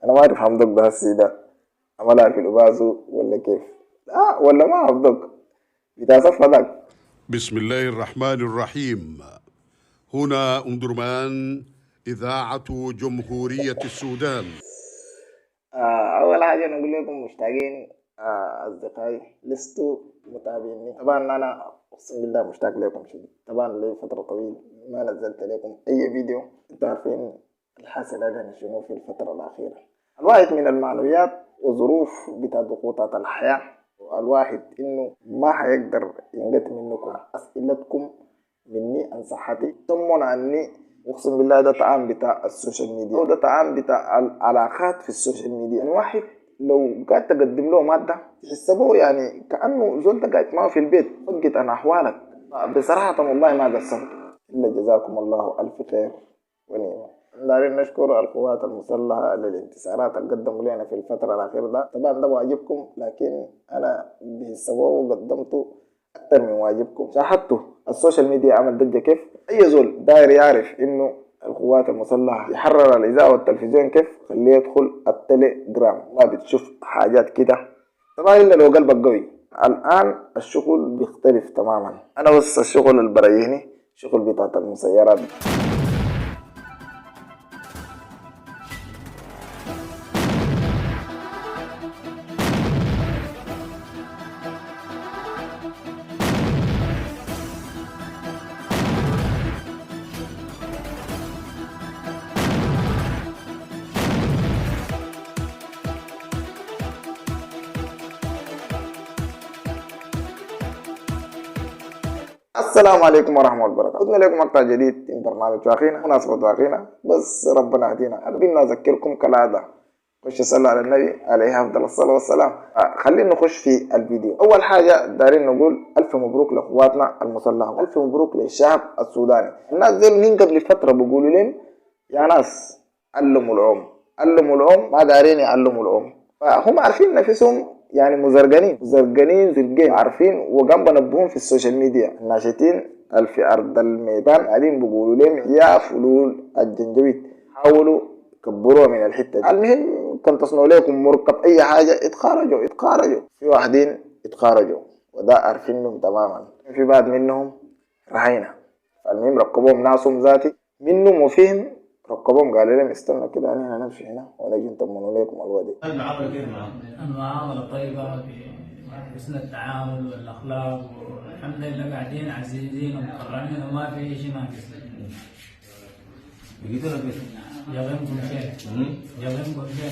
انا ما اعرف حمدك ده هسي ده عملها في الابازو ولا كيف؟ لا ولا ما حمدك بتاع صف هذاك. بسم الله الرحمن الرحيم. هنا أمدرمان إذاعة جمهورية السودان. اول حاجه نقول لكم مشتاقين. اصدقائي لستوا متابعيني طبعا، انا اقسم بالله مشتاق لكم شديد. طبعا لي فتره طويله ما نزلت لكم اي فيديو. انتوا عارفين الحاصل هذا شنو في الفتره الاخيره. الواحد من المعنويات وظروف بتاع ضغوطات الحياه، الواحد انه ما حيقدر ينقطع منكم اسئلتكم مني عن صحتي، طمن عني. اقسم بالله ده طعام بتاع السوشيال ميديا، وده طعام بتاع العلاقات في السوشيال ميديا. يعني واحد لو قاعد تقدم له ماده تحسبه يعني كانه زول ده قاعد معه في البيت فقت عن احوالك. بصراحه والله ما قصرت الا جزاكم الله الف خير ونعمه. دارين نشكر القوات المسلحة للانتصارات اللي قدموا لنا في الفترة الأخيرة ده. طبعا ده واجبكم، لكن أنا بسببه وقدمته أكثر من واجبكم. شاهدتوا السوشيال ميديا عمل ضجة كيف؟ أي زول داير يعرف إنه القوات المسلحة يحرر الإذاعة والتلفزيون كيف؟ خليه يدخل التليجرام، ما بتشوف حاجات كده طبعا إلا لو قلبك قوي. الآن الشغل بيختلف تماما. أنا بس الشغل البريهني شغل بتاعت المسيرات. السلام عليكم ورحمة الله وبركاته. قلنا لكم مقطع جديد من برنامج واخينا، مناسبة واخينا. بس ربنا يهدينا. حابين نذكركم كالعادة خش صلوا على النبي عليه أفضل الصلاة والسلام. خلينا نخش في الفيديو. أول حاجة دارين نقول ألف مبروك لأخواتنا المسلحة، ألف مبروك للشعب السوداني. الناس دول من قبل فترة بيقولوا لهم يا ناس علموا العوم، علموا العوم، ما دارين يعلموا العوم. فهم عارفين نفسهم يعني مزرقنين زرقين عارفين، وقام بنبهون في السوشيال ميديا الناشطين في أرض الميدان قاعدين بيقولوا لهم يا فلول الجنجويد حاولوا كبروها من الحتة دي. المهم كان تصنعوا لكم مركب أي حاجة اتخارجوا في واحدين اتخارجوا وده عارفينهم تماما. في بعض منهم رهينة. المهم ركبوهم ناسهم ذاتي منهم وفيهم، ركبوهم قالوا لهم استنوا كده انا نمشي هنا ونجي نطمنوا لكم الوادي. المعاملة كيف معاهم؟ المعاملة طيبة بحسن التعامل والأخلاق، والحمد لله قاعدين عزيزين ومكرمين وما في شيء ناقص. بقيتوا كيف؟ يغيمكم شيء.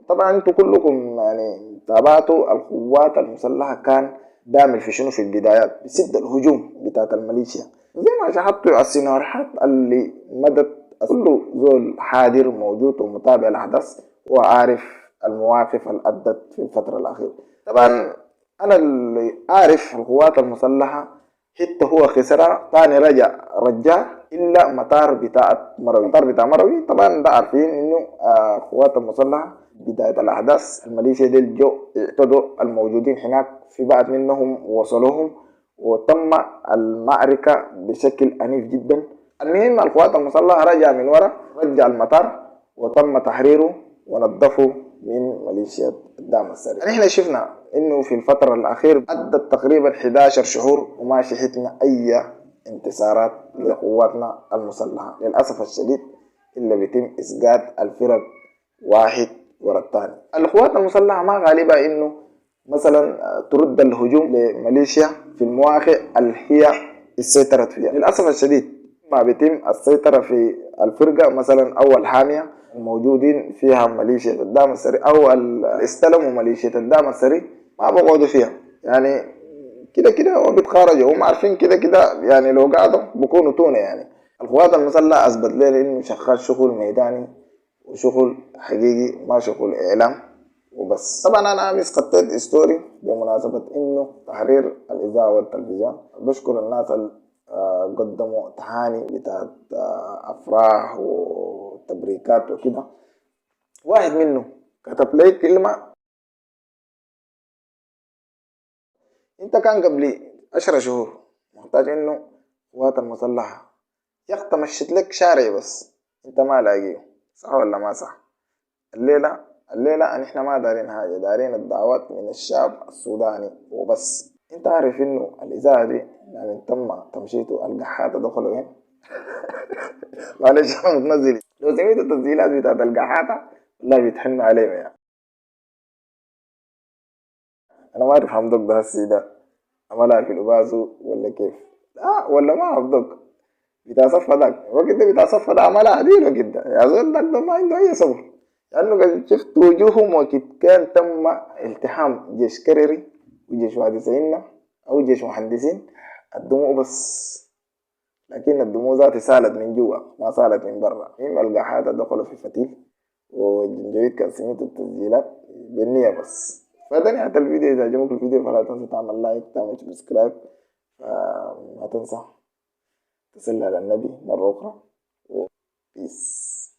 طبعا انتوا كلكم يعني تابعتوا القوات المسلحة كان بيعمل في شنو في البدايات، بسد الهجوم بتاعت الميليشيا زي ما شاهدتوا السيناريوهات اللي مدت. كل زول حاضر موجود ومتابع الأحداث وعارف المواقف اللي أدت في الفترة الأخيرة. طبعا أنا اللي عارف القوات المسلحة حتى هو خسرها تاني رجع إلا مطار بتاع مروي. طبعا ده عارفين إنه القوات المسلحة بداية الأحداث الميليشيا ديل جو اعتدوا الموجودين هناك، في بعض منهم وصلوهم وتم المعركة بشكل عنيف جدا. المهم القوات المسلحة رجع من وراء، رجع المطار وتم تحريره ونظفه من ميليشيا الدعم السريع. يعني احنا شفنا انه في الفترة الأخيرة عدت تقريبا 11 شهور وما شهدنا أي انتصارات لقواتنا المسلحة للأسف الشديد، إلا بيتم إسقاط الفرق واحد ورا الثاني. القوات المسلحة ما غالبة انه مثلا ترد الهجوم لميليشيا في المواقع اللي هي سيطرت فيها. للأسف الشديد ما بيتم السيطرة في الفرقة مثلا أو الحامية الموجودين فيها ميليشيا الدعم السريع أو استلموا ميليشيا الدعم السريع ما بقعدوا فيها. يعني كده هو بيتخارجوا، هم عارفين كده يعني لو قعدوا بكونوا تونة. يعني القوات المسلحة أثبت لنا إنه شغال شغل ميداني وشغل حقيقي ما شغل إعلام وبس. طبعا أنا أمس قطيت ستوري بمناسبة إنه تحرير الإذاعة والتلفزيون. بشكر الناس قدموا تهاني بتاعت أفراح وتبريكات وكده. واحد منه كتب لي كلمة انت كان قبلي 10 شهور محتاج انه قوات المسلحة يا اخي تمشيت لك شارع بس انت ما لاقيه، صح ولا ما صح؟ الليلة نحن ما دارين حاجة، دارين الدعوات من الشعب السوداني وبس. انت عارف انه الإذاعة دي يعني تم تمشيته القحاتة دخلوا وين؟ معلش انا متنزل، لو سمعت التسجيلات بتاعت القحاتة والله بيتحن عليهم يعني. انا ما اعرف حمدوك ده هسي ده عملها في الأبازو ولا كيف؟ لا ولا ما حمدوك بتاع صفا داك الوقت ده، بتاع صفا ده عملها عديل الوقت ده يا زول، داك ده ما عنده أي صبر، لأنه قد شفت وجوههم وقت كان تم التحام جيش كرري وجيش وادي سينا أو جيش مهندسين، الدموع بس، لكن الدموع ذاتي سالت من جوا ما سالت من برا. إما القحاتة دخلوا في فتيل والجنجويد كان سميت التسجيلات بالنية بس. فده نهاية الفيديو، إذا عجبك الفيديو فلا تنسى تعمل لايك تعمل سبسكرايب، ما تنسى تصلي على النبي مرة أخرى. وبيس.